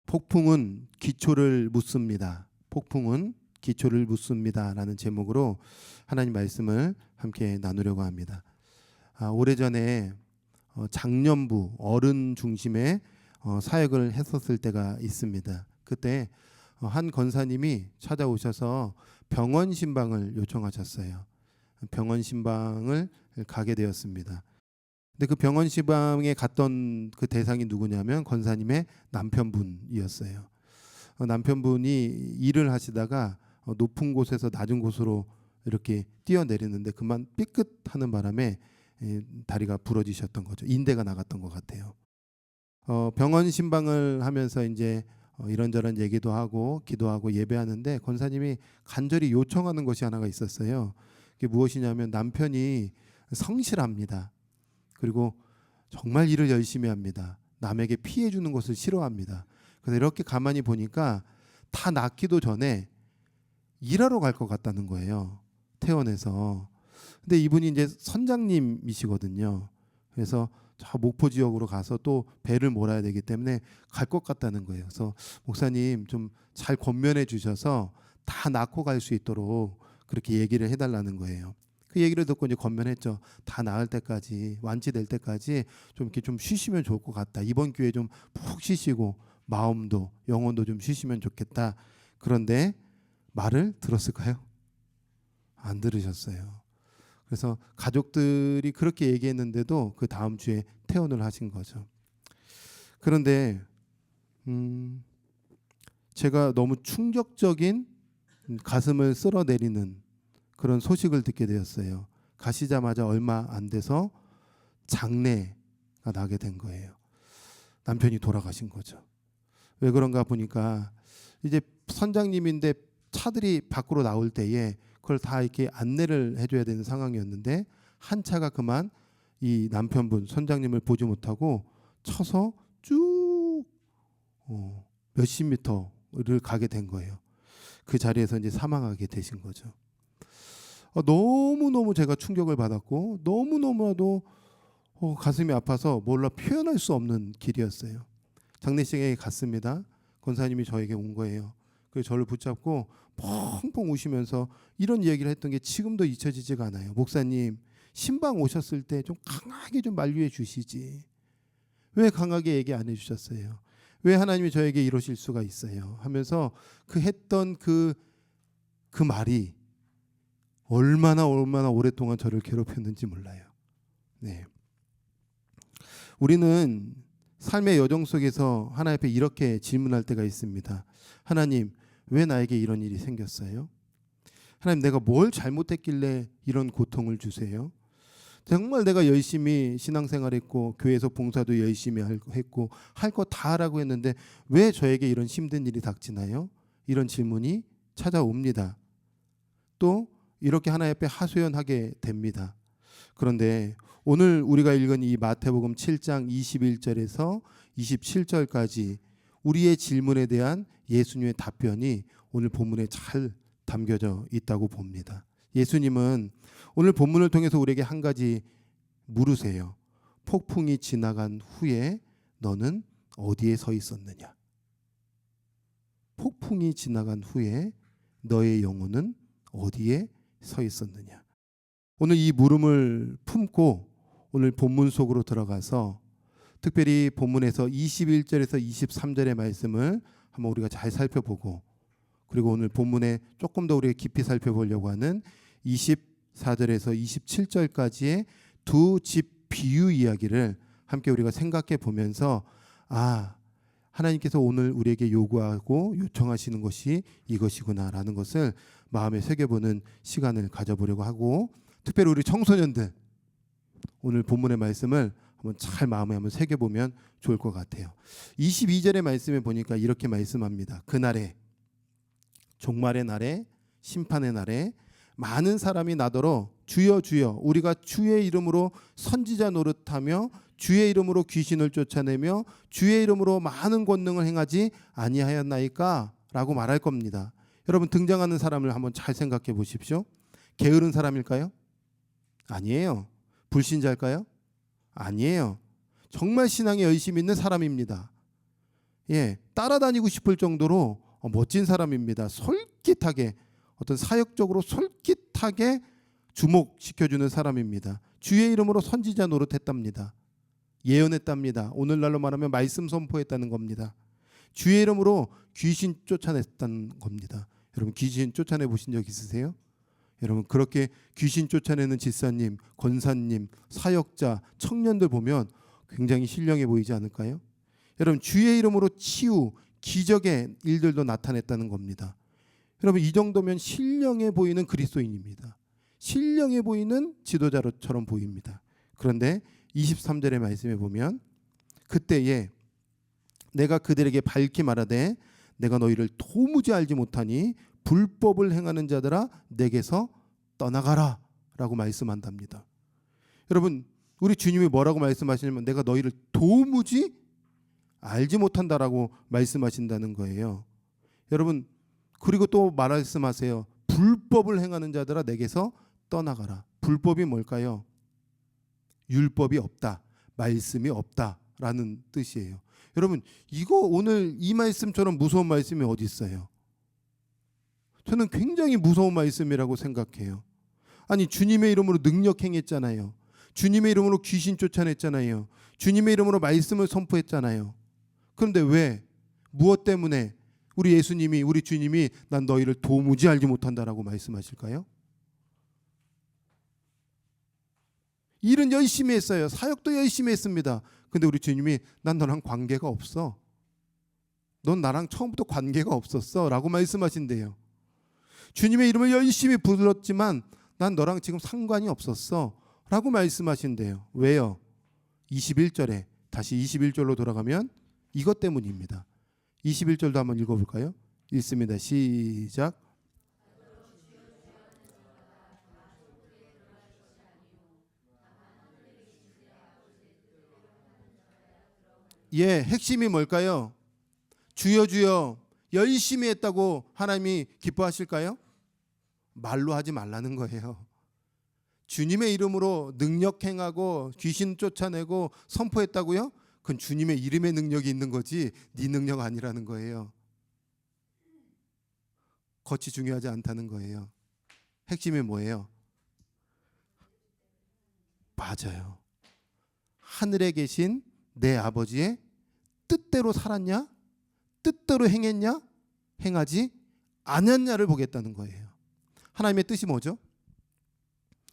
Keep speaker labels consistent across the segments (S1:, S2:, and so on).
S1: 폭풍은 기초를 묻습니다. 폭풍은 기초를 묻습니다. 라는 제목으로 하나님 말씀을 함께 나누려고 합니다. 오래전에 장년부 어른 중심의 사역을 했었을 때가 있습니다. 그때 한 권사님이 찾아오셔서 병원 신방을 요청하셨어요. 병원 신방을 가게 되었습니다. 근데 그 병원 신방에 갔던 그 대상이 누구냐면 권사님의 남편분이었어요. 남편분이 일을 하시다가 높은 곳에서 낮은 곳으로 이렇게 뛰어내리는데 그만 삐끗하는 바람에 다리가 부러지셨던 거죠. 인대가 나갔던 것 같아요. 병원 신방을 하면서 이제 이런저런 얘기도 하고 기도하고 예배하는데 권사님이 간절히 요청하는 것이 하나가 있었어요. 그게 무엇이냐면 남편이 성실합니다. 그리고 정말 일을 열심히 합니다. 남에게 피해 주는 것을 싫어합니다. 그래서 이렇게 가만히 보니까 다 낳기도 전에 일하러 갈 것 같다는 거예요. 퇴원해서. 근데 이분이 이제 선장님이시거든요. 그래서 저 목포 지역으로 가서 또 배를 몰아야 되기 때문에 갈 것 같다는 거예요. 그래서 목사님 좀 잘 권면해 주셔서 다 낳고 갈 수 있도록 그렇게 얘기를 해달라는 거예요. 그 얘기를 듣고 이제 권면했죠. 다 나을 때까지 완치될 때까지 좀 이렇게 좀 쉬시면 좋을 것 같다. 이번 기회에 좀 푹 쉬시고 마음도 영혼도 좀 쉬시면 좋겠다. 그런데 말을 들었을까요? 안 들으셨어요. 그래서 가족들이 그렇게 얘기했는데도 그 다음 주에 퇴원을 하신 거죠. 그런데 제가 너무 충격적인 가슴을 쓸어내리는 그런 소식을 듣게 되었어요. 가시자마자 얼마 안 돼서 장례가 나게 된 거예요. 남편이 돌아가신 거죠. 왜 그런가 보니까 이제 선장님인데 차들이 밖으로 나올 때에 그걸 다 이렇게 안내를 해줘야 되는 상황이었는데 한 차가 그만 이 남편분 선장님을 보지 못하고 쳐서 쭉 몇십 미터를 가게 된 거예요. 그 자리에서 이제 사망하게 되신 거죠. 너무너무 제가 충격을 받았고 너무너무나도 가슴이 아파서 몰라 표현할 수 없는 길이었어요. 장례식에 갔습니다. 권사님이 저에게 온 거예요. 그래서 저를 붙잡고 펑펑 우시면서 이런 얘기를 했던 게 지금도 잊혀지지가 않아요. 목사님, 신방 오셨을 때 좀 강하게 좀 만류해 주시지. 왜 강하게 얘기 안 해주셨어요? 왜 하나님이 저에게 이러실 수가 있어요? 하면서 그 했던 그 말이 얼마나 오랫동안 저를 괴롭혔는지 몰라요. 네. 우리는 삶의 여정 속에서 하나님 앞에 이렇게 질문할 때가 있습니다. 하나님, 왜 나에게 이런 일이 생겼어요? 하나님, 내가 뭘 잘못했길래 이런 고통을 주세요? 정말 내가 열심히 신앙생활했고 교회에서 봉사도 열심히 했고 할 거 다 하라고 했는데 왜 저에게 이런 힘든 일이 닥치나요? 이런 질문이 찾아옵니다. 또 이렇게 하나님 앞에 하소연하게 됩니다. 그런데 오늘 우리가 읽은 이 마태복음 7장 21절에서 27절까지 우리의 질문에 대한 예수님의 답변이 오늘 본문에 잘 담겨져 있다고 봅니다. 예수님은 오늘 본문을 통해서 우리에게 한 가지 물으세요. 폭풍이 지나간 후에 너는 어디에 서 있었느냐? 폭풍이 지나간 후에 너의 영혼은 어디에 서 있었느냐? 오늘 이 물음을 품고 오늘 본문 속으로 들어가서 특별히 본문에서 21절에서 23절의 말씀을 한번 우리가 잘 살펴보고 그리고 오늘 본문에 조금 더 우리가 깊이 살펴보려고 하는 24절에서 27절까지의 두 집 비유 이야기를 함께 우리가 생각해 보면서 하나님께서 오늘 우리에게 요구하고 요청하시는 것이 이것이구나라는 것을 마음에 새겨보는 시간을 가져보려고 하고 특별히 우리 청소년들 오늘 본문의 말씀을 한번 잘 마음에 한번 새겨보면 좋을 것 같아요. 22절의 말씀에 보니까 이렇게 말씀합니다. 그날에 종말의 날에 심판의 날에 많은 사람이 나더러 주여 주여 우리가 주의 이름으로 선지자 노릇하며 주의 이름으로 귀신을 쫓아내며 주의 이름으로 많은 권능을 행하지 아니하였나이까? 라고 말할 겁니다. 여러분 등장하는 사람을 한번 잘 생각해 보십시오. 게으른 사람일까요? 아니에요. 불신자일까요? 아니에요. 정말 신앙에 열심히 있는 사람입니다. 따라다니고 싶을 정도로 멋진 사람입니다. 솔깃하게 어떤 사역적으로 솔깃하게 주목시켜주는 사람입니다. 주의 이름으로 선지자 노릇했답니다. 예언했답니다. 오늘날로 말하면 말씀 선포했다는 겁니다. 주의 이름으로 귀신 쫓아냈다는 겁니다. 여러분 귀신 쫓아내 보신 적 있으세요? 여러분 그렇게 귀신 쫓아내는 집사님, 권사님, 사역자, 청년들 보면 굉장히 신령해 보이지 않을까요? 여러분 주의 이름으로 치유, 기적의 일들도 나타냈다는 겁니다. 여러분 이 정도면 신령해 보이는 그리스도인입니다. 신령해 보이는 지도자처럼 보입니다. 그런데 23절의 말씀에 보면 그때에 내가 그들에게 밝히 말하되 내가 너희를 도무지 알지 못하니 불법을 행하는 자들아 내게서 떠나가라 라고 말씀한답니다. 여러분 우리 주님이 뭐라고 말씀하시냐면 내가 너희를 도무지 알지 못한다라고 말씀하신다는 거예요. 여러분 그리고 또 말씀하세요. 불법을 행하는 자들아 내게서 떠나가라. 불법이 뭘까요? 율법이 없다, 말씀이 없다라는 뜻이에요. 여러분 이거 오늘 이 말씀처럼 무서운 말씀이 어디 있어요? 저는 굉장히 무서운 말씀이라고 생각해요. 아니 주님의 이름으로 능력 행했잖아요. 주님의 이름으로 귀신 쫓아냈잖아요. 주님의 이름으로 말씀을 선포했잖아요. 그런데 왜? 무엇 때문에 우리 예수님이 우리 주님이 난 너희를 도무지 알지 못한다라고 말씀하실까요? 일은 열심히 했어요. 사역도 열심히 했습니다. 근데 우리 주님이 난 너랑 관계가 없어. 넌 나랑 처음부터 관계가 없었어 라고 말씀하신대요. 주님의 이름을 열심히 불렀지만 난 너랑 지금 상관이 없었어 라고 말씀하신대요. 왜요? 21절에 다시 21절로 돌아가면 이것 때문입니다. 21절도 한번 읽어볼까요? 읽습니다. 시작. 핵심이 뭘까요? 주여 주여 열심히 했다고 하나님이 기뻐하실까요? 말로 하지 말라는 거예요. 주님의 이름으로 능력 행하고 귀신 쫓아내고 선포했다고요? 그건 주님의 이름의 능력이 있는 거지 네 능력 아니라는 거예요. 겉이 중요하지 않다는 거예요. 핵심이 뭐예요? 맞아요. 하늘에 계신 내 아버지의 뜻대로 살았냐? 뜻대로 행했냐? 행하지 않았냐를 보겠다는 거예요. 하나님의 뜻이 뭐죠?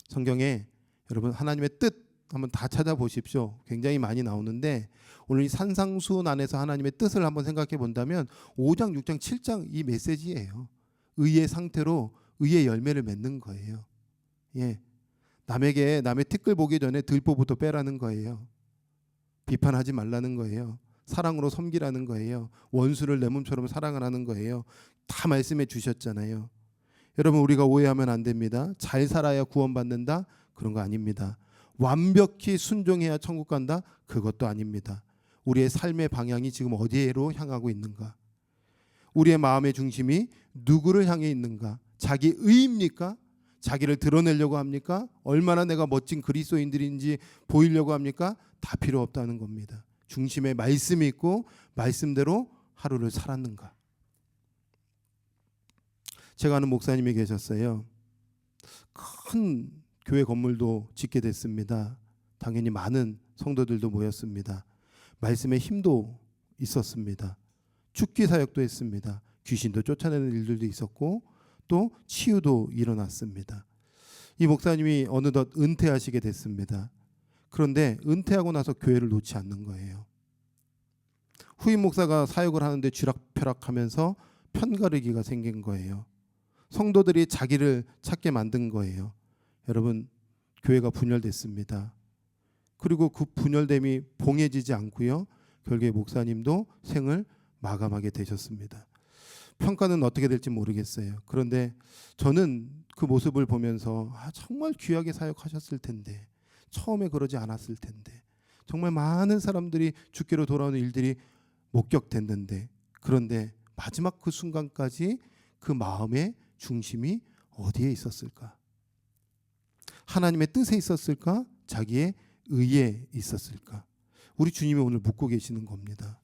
S1: 성경에 여러분 하나님의 뜻 한번 다 찾아보십시오. 굉장히 많이 나오는데 오늘 이 산상수훈 안에서 하나님의 뜻을 한번 생각해 본다면 5장, 6장, 7장 이 메시지예요. 의의 상태로 의의 열매를 맺는 거예요. 남에게 남의 티끌 보기 전에 들보부터 빼라는 거예요. 비판하지 말라는 거예요. 사랑으로 섬기라는 거예요. 원수를 내 몸처럼 사랑하라는 거예요. 다 말씀해 주셨잖아요. 여러분 우리가 오해하면 안 됩니다. 잘 살아야 구원받는다? 그런 거 아닙니다. 완벽히 순종해야 천국 간다? 그것도 아닙니다. 우리의 삶의 방향이 지금 어디로 향하고 있는가? 우리의 마음의 중심이 누구를 향해 있는가? 자기 의입니까? 자기를 드러내려고 합니까? 얼마나 내가 멋진 그리스도인들인지 보이려고 합니까? 다 필요 없다는 겁니다. 중심에 말씀이 있고 말씀대로 하루를 살았는가? 제가 아는 목사님이 계셨어요. 큰 교회 건물도 짓게 됐습니다. 당연히 많은 성도들도 모였습니다. 말씀의 힘도 있었습니다. 죽기 사역도 했습니다. 귀신도 쫓아내는 일들도 있었고 또 치유도 일어났습니다. 이 목사님이 어느덧 은퇴하시게 됐습니다. 그런데 은퇴하고 나서 교회를 놓지 않는 거예요. 후임 목사가 사역을 하는데 쥐락펴락하면서 편가르기가 생긴 거예요. 성도들이 자기를 찾게 만든 거예요. 여러분 교회가 분열됐습니다. 그리고 그 분열됨이 봉해지지 않고요. 결국에 목사님도 생을 마감하게 되셨습니다. 평가는 어떻게 될지 모르겠어요. 그런데 저는 그 모습을 보면서 정말 귀하게 사역하셨을 텐데 처음에 그러지 않았을 텐데 정말 많은 사람들이 주께로 돌아오는 일들이 목격됐는데 그런데 마지막 그 순간까지 그 마음의 중심이 어디에 있었을까? 하나님의 뜻에 있었을까? 자기의 의에 있었을까? 우리 주님이 오늘 묻고 계시는 겁니다.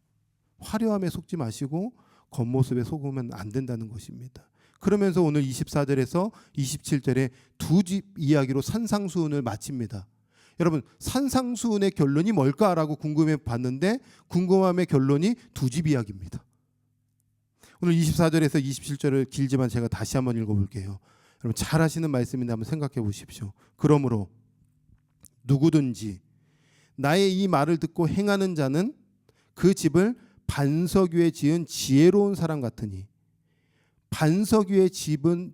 S1: 화려함에 속지 마시고 겉모습에 속으면 안 된다는 것입니다. 그러면서 오늘 24절에서 27절에 두 집 이야기로 산상수훈을 마칩니다. 여러분, 산상수훈의 결론이 뭘까라고 궁금해 봤는데 궁금함의 결론이 두 집 이야기입니다. 오늘 24절에서 27절을 길지만 제가 다시 한번 읽어볼게요. 여러분, 잘 하시는 말씀인데 한번 생각해 보십시오. 그러므로 누구든지 나의 이 말을 듣고 행하는 자는 그 집을 반석 위에 지은 지혜로운 사람 같으니, 반석 위에 집을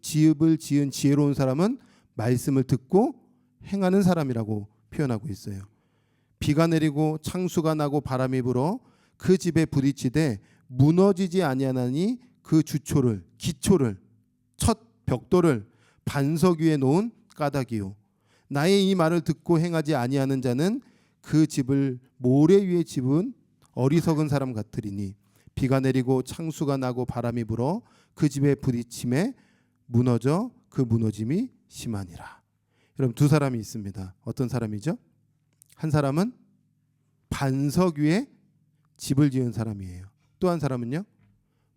S1: 지은 지혜로운 사람은 말씀을 듣고 행하는 사람이라고 표현하고 있어요. 비가 내리고 창수가 나고 바람이 불어 그 집에 부딪히되 무너지지 아니하나니 그 주초를, 기초를, 첫 벽돌을 반석 위에 놓은 까닭이요. 나의 이 말을 듣고 행하지 아니하는 자는 그 집을 모래 위에 집은 어리석은 사람 같으리니 비가 내리고 창수가 나고 바람이 불어 그 집에 부딪힘에 무너져 그 무너짐이 심하니라. 여러분, 두 사람이 있습니다. 어떤 사람이죠? 한 사람은 반석 위에 집을 지은 사람이에요. 또 한 사람은요,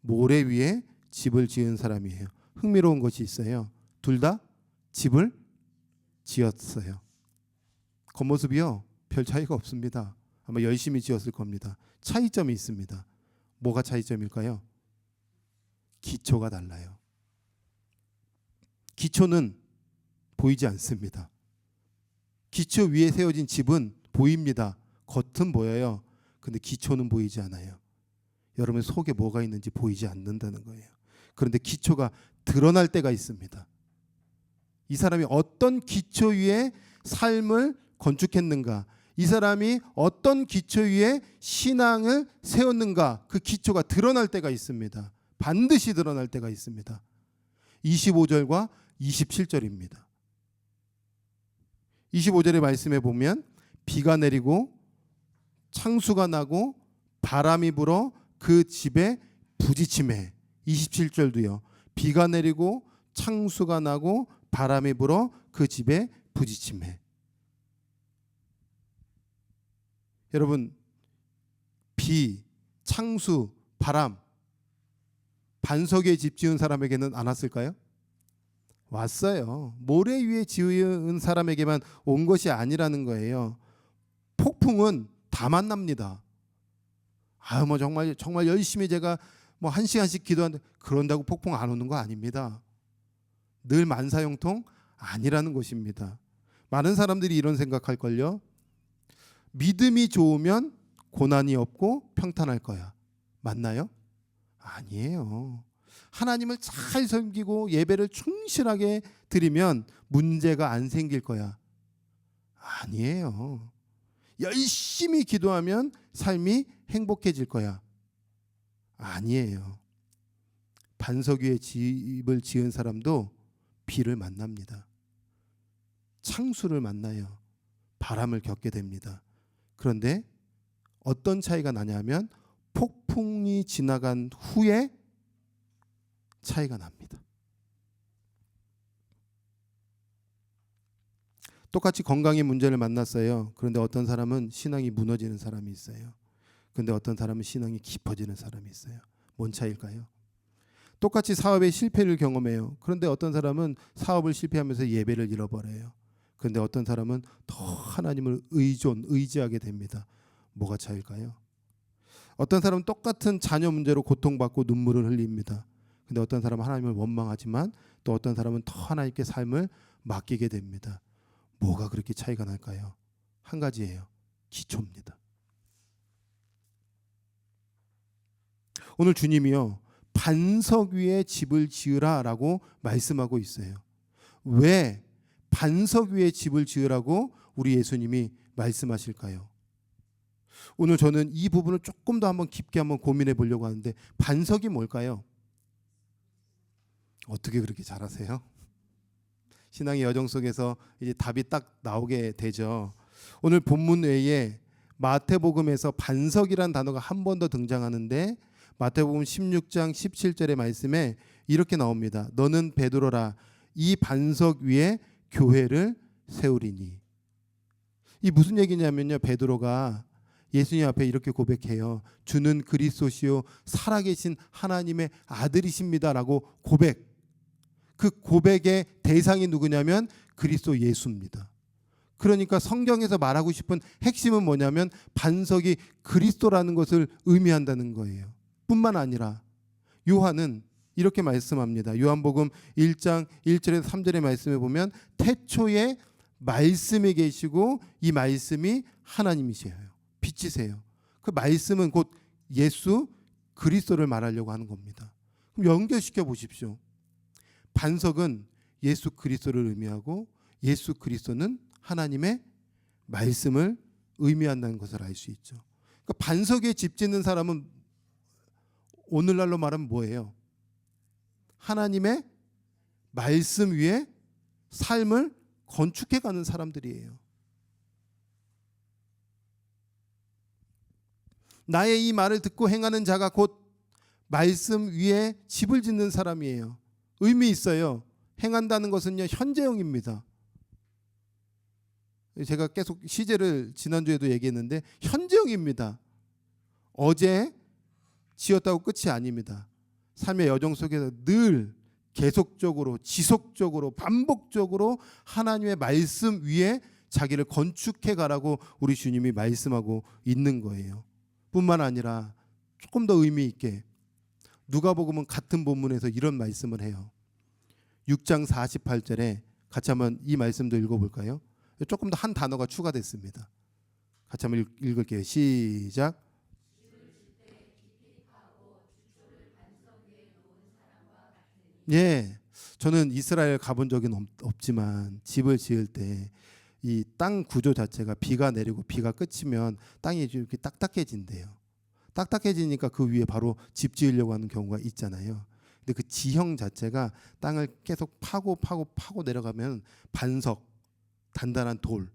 S1: 모래 위에 집을 지은 사람이에요. 흥미로운 것이 있어요. 둘 다 집을 지었어요. 겉모습이요, 별 차이가 없습니다. 아마 열심히 지었을 겁니다. 차이점이 있습니다. 뭐가 차이점일까요? 기초가 달라요. 기초는 보이지 않습니다. 기초 위에 세워진 집은 보입니다. 겉은 보여요. 근데 기초는 보이지 않아요. 여러분 속에 뭐가 있는지 보이지 않는다는 거예요. 그런데 기초가 드러날 때가 있습니다. 이 사람이 어떤 기초 위에 삶을 건축했는가, 이 사람이 어떤 기초 위에 신앙을 세웠는가, 그 기초가 드러날 때가 있습니다. 반드시 드러날 때가 있습니다. 25절과 27절입니다. 25절의 말씀에 보면 비가 내리고 창수가 나고 바람이 불어 그 집에 부딪힘에, 27절도요. 비가 내리고 창수가 나고 바람이 불어 그 집에 부딪힘에. 여러분, 비, 창수, 바람, 반석에 집 지은 사람에게는 안 왔을까요? 왔어요. 모래 위에 지은 사람에게만 온 것이 아니라는 거예요. 폭풍은 다 만납니다. 뭐 정말 열심히 제가 뭐 1시간씩 기도하는데 그런다고 폭풍 안 오는 거 아닙니다. 늘 만사형통 아니라는 것입니다. 많은 사람들이 이런 생각할걸요. 믿음이 좋으면 고난이 없고 평탄할 거야. 맞나요? 아니에요. 하나님을 잘 섬기고 예배를 충실하게 드리면 문제가 안 생길 거야. 아니에요. 열심히 기도하면 삶이 행복해질 거야. 아니에요. 반석 위에 집을 지은 사람도 비를 만납니다. 창수를 만나요. 바람을 겪게 됩니다. 그런데 어떤 차이가 나냐면 폭풍이 지나간 후에 차이가 납니다. 똑같이 건강의 문제를 만났어요. 그런데 어떤 사람은 신앙이 무너지는 사람이 있어요. 그런데 어떤 사람은 신앙이 깊어지는 사람이 있어요. 뭔 차이일까요? 똑같이 사업의 실패를 경험해요. 그런데 어떤 사람은 사업을 실패하면서 예배를 잃어버려요. 그런데 어떤 사람은 더 하나님을 의지하게 됩니다. 뭐가 차이일까요? 어떤 사람은 똑같은 자녀 문제로 고통받고 눈물을 흘립니다. 근데 어떤 사람은 하나님을 원망하지만 또 어떤 사람은 더 하나님께 삶을 맡기게 됩니다. 뭐가 그렇게 차이가 날까요? 한 가지예요. 기초입니다. 오늘 주님이요, 반석 위에 집을 지으라라고 말씀하고 있어요. 왜 반석 위에 집을 지으라고 우리 예수님이 말씀하실까요? 오늘 저는 이 부분을 조금 더 한번 깊게 한번 고민해 보려고 하는데, 반석이 뭘까요? 어떻게 그렇게 잘하세요? 신앙의 여정 속에서 이제 답이 딱 나오게 되죠. 오늘 본문 외에 마태복음에서 반석이란 단어가 한 번 더 등장하는데, 마태복음 16장 17절의 말씀에 이렇게 나옵니다. 너는 베드로라, 이 반석 위에 교회를 세우리니. 이 무슨 얘기냐면요, 베드로가 예수님 앞에 이렇게 고백해요. 주는 그리스도시요 살아계신 하나님의 아들이십니다라고 고백. 그 고백의 대상이 누구냐면 그리스도 예수입니다. 그러니까 성경에서 말하고 싶은 핵심은 뭐냐면 반석이 그리스도라는 것을 의미한다는 거예요. 뿐만 아니라 요한은 이렇게 말씀합니다. 요한복음 1장 1절에서 3절의 말씀에 보면 태초에 말씀이 계시고 이 말씀이 하나님이세요. 빛이세요. 그 말씀은 곧 예수 그리스도를 말하려고 하는 겁니다. 그럼 연결시켜 보십시오. 반석은 예수 그리스도를 의미하고 예수 그리스도는 하나님의 말씀을 의미한다는 것을 알 수 있죠. 그러니까 반석에 집 짓는 사람은 오늘날로 말하면 뭐예요? 하나님의 말씀 위에 삶을 건축해가는 사람들이에요. 나의 이 말을 듣고 행하는 자가 곧 말씀 위에 집을 짓는 사람이에요. 의미 있어요. 행한다는 것은요 현재형입니다. 제가 계속 시제를 지난주에도 얘기했는데 현재형입니다. 어제 지었다고 끝이 아닙니다. 삶의 여정 속에서 늘 계속적으로 지속적으로 반복적으로 하나님의 말씀 위에 자기를 건축해 가라고 우리 주님이 말씀하고 있는 거예요. 뿐만 아니라 조금 더 의미 있게 누가복음은 같은 본문에서 이런 말씀을 해요. 6장 48절에 같이 한번 이 말씀도 읽어볼까요? 조금 더 한 단어가 추가됐습니다. 같이 한번 읽을게요. 시작. 예, 저는 이스라엘 가본 적은 없지만 집을 지을 때 이 땅 구조 자체가 비가 내리고 비가 그치면 땅이 이렇게 딱딱해진대요. 딱딱해지니까 그 위에 바로 집 지으려고 하는 경우가 있잖아요. 근데 그 지형 자체가 땅을 계속 파고 내려가면 반석, 단단한 돌,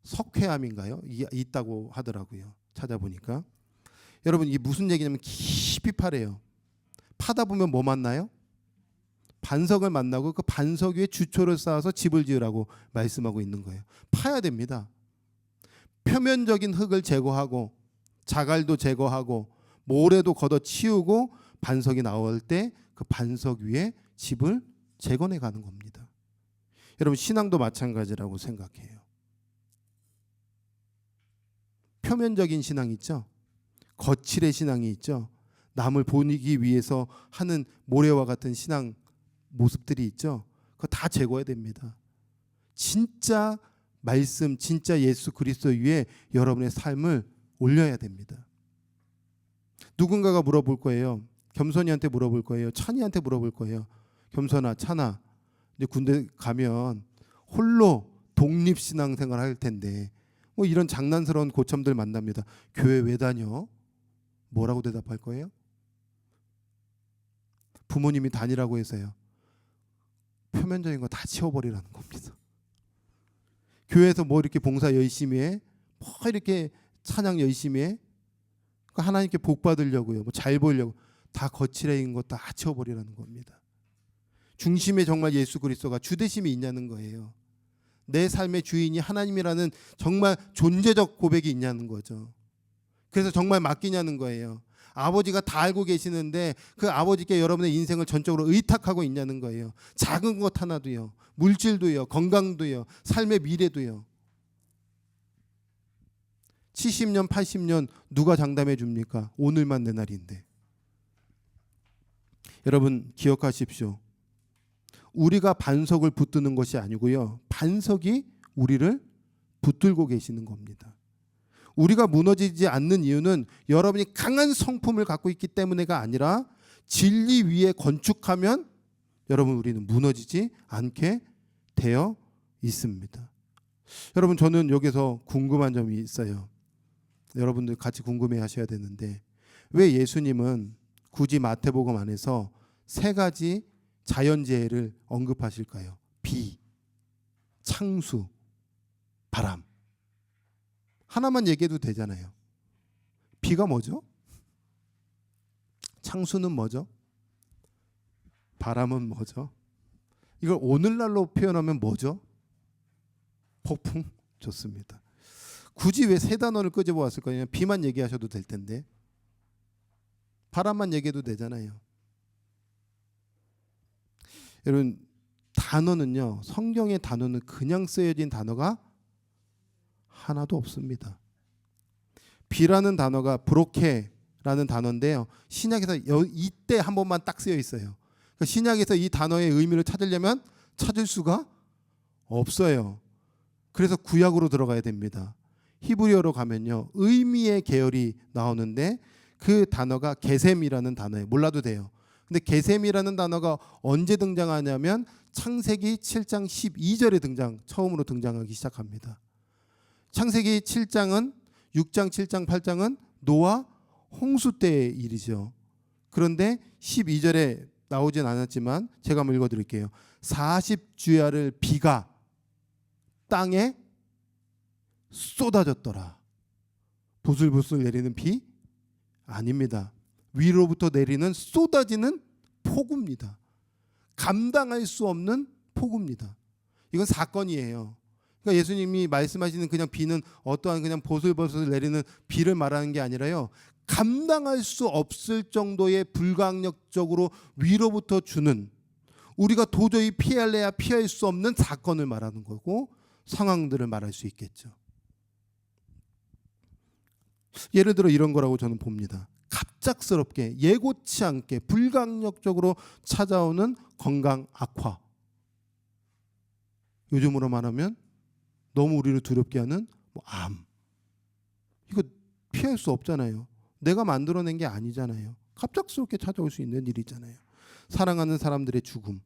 S1: 석회암인가요? 있다고 하더라고요. 찾아보니까. 여러분 이게 무슨 얘기냐면 깊이 파래요. 파다 보면 뭐 만나요? 반석을 만나고 그 반석 위에 주초를 쌓아서 집을 지으라고 말씀하고 있는 거예요. 파야 됩니다. 표면적인 흙을 제거하고 자갈도 제거하고 모래도 걷어치우고 반석이 나올 때 그 반석 위에 집을 재건해 가는 겁니다. 여러분 신앙도 마찬가지라고 생각해요. 표면적인 신앙이 있죠. 거칠의 신앙이 있죠. 남을 보이기 위해서 하는 모래와 같은 신앙 모습들이 있죠. 그거 다 제거해야 됩니다. 진짜 말씀, 진짜 예수 그리스도 위에 여러분의 삶을 올려야 됩니다. 누군가가 물어볼 거예요. 겸손이한테 물어볼 거예요. 찬이한테 물어볼 거예요. 겸손아, 찬아, 이제 군대 가면 홀로 독립신앙생활 할 텐데 뭐 이런 장난스러운 고참들 만납니다. 교회 왜 다녀? 뭐라고 대답할 거예요? 부모님이 다니라고 해서요. 표면적인 거 다 치워버리라는 겁니다. 교회에서 뭐 이렇게 봉사 열심히 해? 뭐 이렇게 찬양 열심히 해? 하나님께 복 받으려고요. 뭐 잘 보이려고. 다 거칠어진 거 다 치워버리라는 겁니다. 중심에 정말 예수 그리스도가 주대심이 있냐는 거예요. 내 삶의 주인이 하나님이라는 정말 존재적 고백이 있냐는 거죠. 그래서 정말 맡기냐는 거예요. 아버지가 다 알고 계시는데 그 아버지께 여러분의 인생을 전적으로 의탁하고 있냐는 거예요. 작은 것 하나도요. 물질도요. 건강도요. 삶의 미래도요. 70년 80년 누가 장담해 줍니까? 오늘만 내 날인데. 여러분 기억하십시오. 우리가 반석을 붙드는 것이 아니고요. 반석이 우리를 붙들고 계시는 겁니다. 우리가 무너지지 않는 이유는 여러분이 강한 성품을 갖고 있기 때문에가 아니라 진리 위에 건축하면 여러분 우리는 무너지지 않게 되어 있습니다. 여러분 저는 여기서 궁금한 점이 있어요. 여러분들 같이 궁금해 하셔야 되는데 왜 예수님은 굳이 마태복음 안에서 세 가지 자연재해를 언급하실까요? 비, 창수, 바람. 하나만 얘기해도 되잖아요. 비가 뭐죠? 창수는 뭐죠? 바람은 뭐죠? 이걸 오늘날로 표현하면 뭐죠? 폭풍. 좋습니다. 굳이 왜 세 단어를 끄집어 왔을 거냐? 비만 얘기하셔도 될 텐데. 바람만 얘기해도 되잖아요. 여러분, 단어는요, 성경의 단어는 그냥 쓰여진 단어가 하나도 없습니다. 비라는 단어가 브로케라는 단어인데요, 신약에서 이때 한 번만 딱 쓰여 있어요. 그러니까 신약에서 이 단어의 의미를 찾으려면 찾을 수가 없어요. 그래서 구약으로 들어가야 됩니다. 히브리어로 가면요, 의미의 계열이 나오는데 그 단어가 게셈이라는 단어예요. 몰라도 돼요. 근데 게셈이라는 단어가 언제 등장하냐면 창세기 7장 12절에 처음으로 등장하기 시작합니다. 창세기 7장은 6장, 7장, 8장은 노아 홍수 때의 일이죠. 그런데 12절에 나오진 않았지만 제가 한번 읽어드릴게요. 40주야를 비가 땅에 쏟아졌더라. 부슬부슬 내리는 비 아닙니다. 위로부터 내리는 쏟아지는 폭우입니다. 감당할 수 없는 폭우입니다. 이건 사건이에요. 그러니까 예수님이 말씀하시는 그냥 비는 어떠한 그냥 보슬보슬 내리는 비를 말하는 게 아니라요, 감당할 수 없을 정도의 불가항력적으로 위로부터 주는, 우리가 도저히 피할래야 피할 수 없는 사건을 말하는 거고 상황들을 말할 수 있겠죠. 예를 들어 이런 거라고 저는 봅니다. 갑작스럽게 예고치 않게 불가항력적으로 찾아오는 건강 악화. 요즘으로 말하면 너무 우리를 두렵게 하는 암. 이거 피할 수 없잖아요. 내가 만들어낸 게 아니잖아요. 갑작스럽게 찾아올 수 있는 일이잖아요. 사랑하는 사람들의 죽음.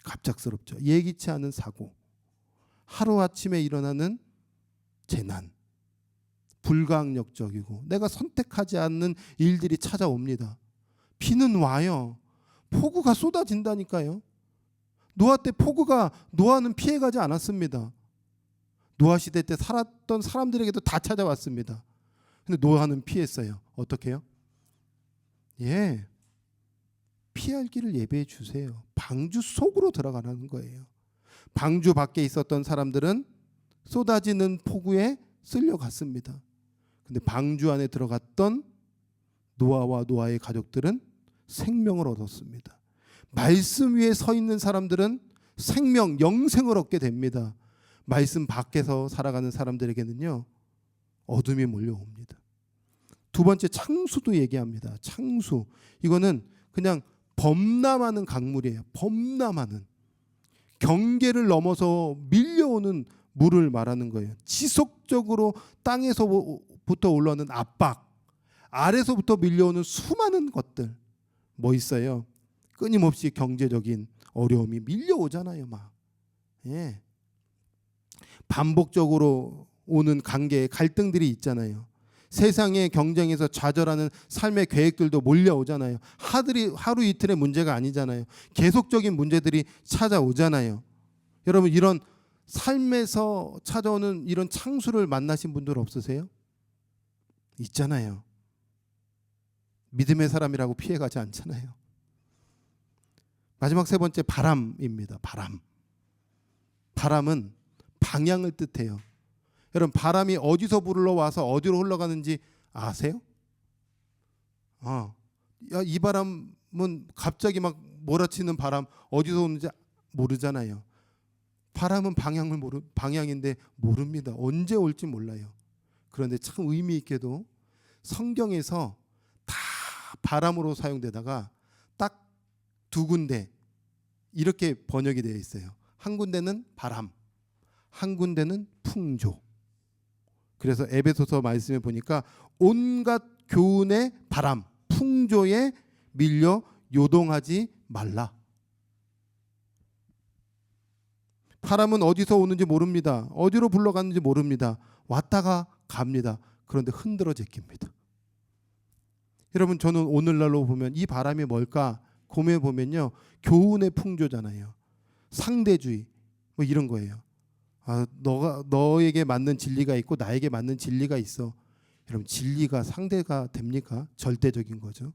S1: 갑작스럽죠. 예기치 않은 사고. 하루아침에 일어나는 재난. 불가항력적이고 내가 선택하지 않는 일들이 찾아옵니다. 비는 와요. 폭우가 쏟아진다니까요. 노아 때 폭우가 노아는 피해가지 않았습니다. 노아 시대 때 살았던 사람들에게도 다 찾아왔습니다. 근데 노아는 피했어요. 어떻게 해요? 예, 피할 길을 예배해 주세요. 방주 속으로 들어가라는 거예요. 방주 밖에 있었던 사람들은 쏟아지는 폭우에 쓸려갔습니다. 근데 방주 안에 들어갔던 노아와 노아의 가족들은 생명을 얻었습니다. 말씀 위에 서 있는 사람들은 생명, 영생을 얻게 됩니다. 말씀 밖에서 살아가는 사람들에게는요, 어둠이 몰려옵니다. 두 번째, 창수도 얘기합니다. 창수. 이거는 그냥 범람하는 강물이에요. 범람하는. 경계를 넘어서 밀려오는 물을 말하는 거예요. 지속적으로 땅에서부터 올라오는 압박, 아래서부터 밀려오는 수많은 것들. 뭐 있어요? 끊임없이 경제적인 어려움이 밀려오잖아요, 막. 예. 반복적으로 오는 관계의 갈등들이 있잖아요. 세상의 경쟁에서 좌절하는 삶의 계획들도 몰려오잖아요. 하루 이틀의 문제가 아니잖아요. 계속적인 문제들이 찾아오잖아요. 여러분, 이런 삶에서 찾아오는 이런 창수를 만나신 분들 없으세요? 있잖아요. 믿음의 사람이라고 피해가지 않잖아요. 마지막 세 번째, 바람입니다. 바람. 바람은 방향을 뜻해요. 여러분, 바람이 어디서 불러와서 어디로 흘러가는지 아세요? 이 바람은 갑자기 막 몰아치는 바람 어디서 오는지 모르잖아요. 바람은 방향인데 모릅니다. 언제 올지 몰라요. 그런데 참 의미 있게도 성경에서 다 바람으로 사용되다가 딱 두 군데 이렇게 번역이 되어 있어요. 한 군데는 바람, 한 군데는 풍조. 그래서 에베소서 말씀에 보니까 온갖 교훈의 바람, 풍조에 밀려 요동하지 말라. 바람은 어디서 오는지 모릅니다. 어디로 불러가는지 모릅니다. 왔다가 갑니다. 그런데 흔들어 제낍니다. 여러분, 저는 오늘날로 보면 이 바람이 뭘까 고민해 보면요, 교훈의 풍조잖아요. 상대주의 뭐 이런 거예요. 너에게 맞는 진리가 있고 나에게 맞는 진리가 있어. 여러분, 진리가 상대가 됩니까? 절대적인 거죠.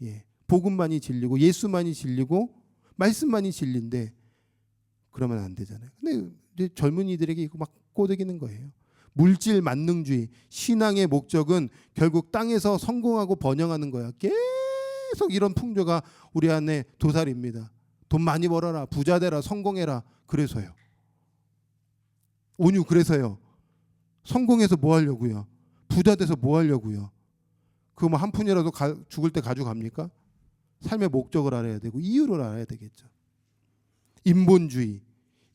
S1: 예, 복음만이 진리고 예수만이 진리고 말씀만이 진리인데 그러면 안 되잖아요. 근데 이제 젊은이들에게 이거 막 꼬드기는 거예요. 물질 만능주의. 신앙의 목적은 결국 땅에서 성공하고 번영하는 거야. 계속 이런 풍조가 우리 안에 도사리입니다. 돈 많이 벌어라, 부자 되라, 성공해라. 그래서요. 온유, 그래서요. 성공해서 뭐 하려고요? 부자 돼서 뭐 하려고요? 그거 뭐 한 푼이라도 죽을 때 가져갑니까? 삶의 목적을 알아야 되고 이유를 알아야 되겠죠. 인본주의.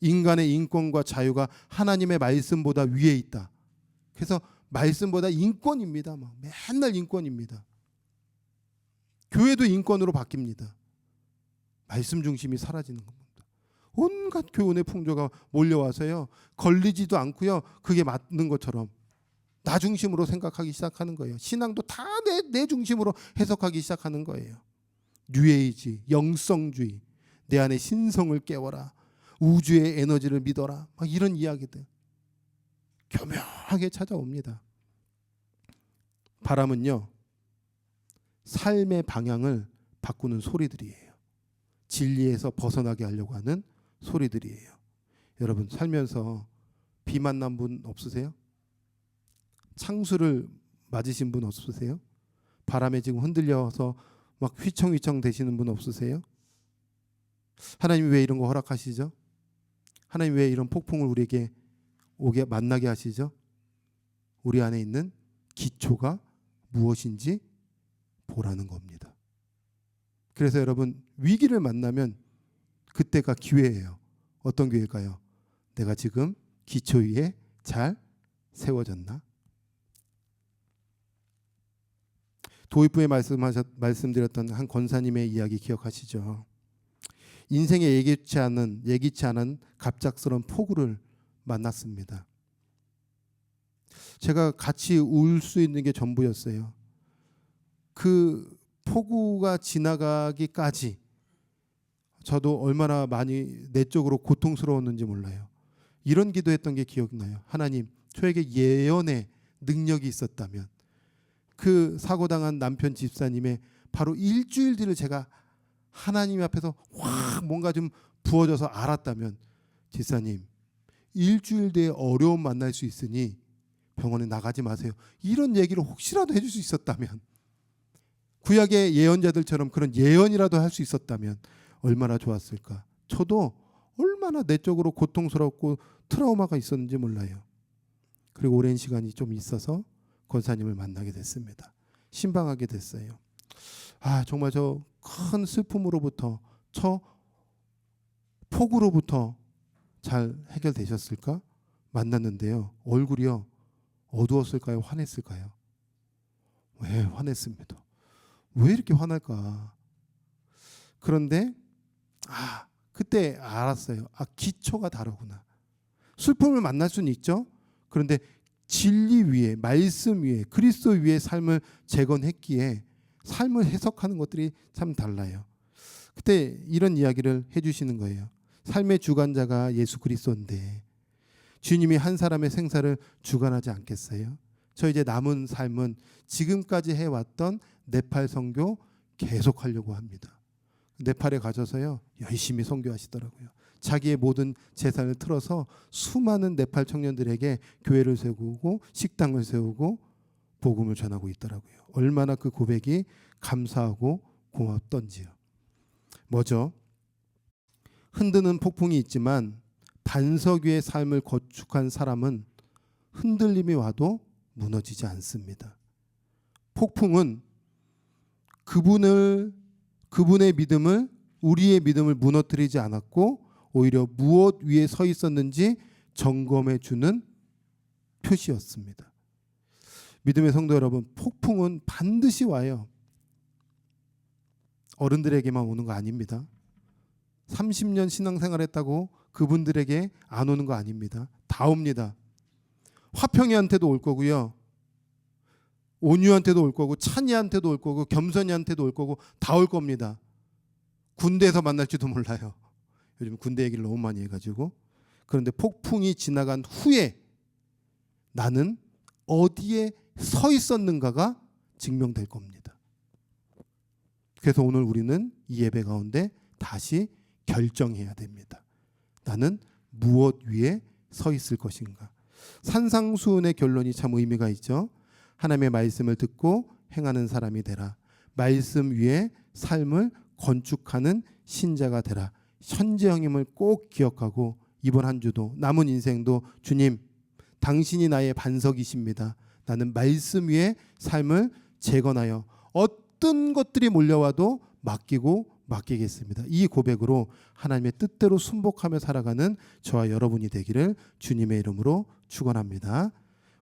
S1: 인간의 인권과 자유가 하나님의 말씀보다 위에 있다. 그래서 말씀보다 인권입니다. 막 맨날 인권입니다. 교회도 인권으로 바뀝니다. 말씀 중심이 사라지는 겁니다. 온갖 교훈의 풍조가 몰려와서요. 걸리지도 않고요. 그게 맞는 것처럼 나 중심으로 생각하기 시작하는 거예요. 신앙도 다 내 중심으로 해석하기 시작하는 거예요. 뉴에이지, 영성주의, 내 안에 신성을 깨워라, 우주의 에너지를 믿어라, 막 이런 이야기들 교묘하게 찾아옵니다. 바람은요, 삶의 방향을 바꾸는 소리들이에요. 진리에서 벗어나게 하려고 하는 소리들이에요. 여러분 살면서 비 만난 분 없으세요? 창수를 맞으신 분 없으세요? 바람에 지금 흔들려서 막 휘청휘청 되시는 분 없으세요? 하나님이 왜 이런 거 허락하시죠? 하나님 왜 이런 폭풍을 우리에게 오게 만나게 하시죠? 우리 안에 있는 기초가 무엇인지 보라는 겁니다. 그래서 여러분 위기를 만나면 그때가 기회예요. 어떤 기회일까요? 내가 지금 기초 위에 잘 세워졌나? 도입부에 말씀드렸던 한 권사님의 이야기 기억하시죠? 인생에 예기치 않은 갑작스러운 폭우를 만났습니다. 제가 같이 울 수 있는 게 전부였어요. 그 폭우가 지나가기까지 저도 얼마나 많이 내적으로 고통스러웠는지 몰라요. 이런 기도했던 게 기억나요. 하나님, 저에게 예언의 능력이 있었다면 그 사고당한 남편 집사님의 바로 일주일 뒤를 제가 하나님 앞에서 확 뭔가 좀 부어져서 알았다면, 집사님 일주일 뒤에 어려움 만날 수 있으니 병원에 나가지 마세요, 이런 얘기를 혹시라도 해줄 수 있었다면, 구약의 예언자들처럼 그런 예언이라도 할 수 있었다면 얼마나 좋았을까. 저도 얼마나 내적으로 고통스럽고 트라우마가 있었는지 몰라요. 그리고 오랜 시간이 좀 있어서 권사님을 만나게 됐습니다. 신방하게 됐어요. 정말 저 큰 슬픔으로부터, 저 폭우로부터 잘 해결되셨을까? 만났는데요, 얼굴이요 어두웠을까요? 환했을까요? 왜 화냈습니다. 왜 이렇게 화날까? 그런데 그때 알았어요. 기초가 다르구나. 슬픔을 만날 수는 있죠. 그런데 진리 위에, 말씀 위에, 그리스도 위에 삶을 재건했기에 삶을 해석하는 것들이 참 달라요. 그때 이런 이야기를 해주시는 거예요. 삶의 주관자가 예수 그리스도인데 주님이 한 사람의 생사를 주관하지 않겠어요? 저 이제 남은 삶은 지금까지 해왔던 네팔 선교 계속하려고 합니다. 네팔에 가셔서요 열심히 선교하시더라고요. 자기의 모든 재산을 틀어서 수많은 네팔 청년들에게 교회를 세우고 식당을 세우고 복음을 전하고 있더라고요. 얼마나 그 고백이 감사하고 고맙던지요. 뭐죠? 흔드는 폭풍이 있지만 반석 위의 삶을 거축한 사람은 흔들림이 와도 무너지지 않습니다. 폭풍은 그분의 믿음을, 우리의 믿음을 무너뜨리지 않았고 오히려 무엇 위에 서 있었는지 점검해 주는 표시였습니다. 믿음의 성도 여러분, 폭풍은 반드시 와요. 어른들에게만 오는 거 아닙니다. 30년 신앙생활 했다고 그분들에게 안 오는 거 아닙니다. 다 옵니다. 화평이한테도 올 거고요, 온유한테도 올 거고, 찬이한테도 올 거고, 겸손이한테도 올 거고, 다 올 겁니다. 군대에서 만날지도 몰라요. 요즘 군대 얘기를 너무 많이 해가지고. 그런데 폭풍이 지나간 후에 나는 어디에 서 있었는가가 증명될 겁니다. 그래서 오늘 우리는 이 예배 가운데 다시 결정해야 됩니다. 나는 무엇 위에 서 있을 것인가. 산상수훈의 결론이 참 의미가 있죠. 하나님의 말씀을 듣고 행하는 사람이 되라. 말씀 위에 삶을 건축하는 신자가 되라. 현재형임을 꼭 기억하고 이번 한 주도 남은 인생도 주님 당신이 나의 반석이십니다. 나는 말씀 위에 삶을 재건하여 어떤 것들이 몰려와도 맡기겠습니다. 이 고백으로 하나님의 뜻대로 순복하며 살아가는 저와 여러분이 되기를 주님의 이름으로 축원합니다.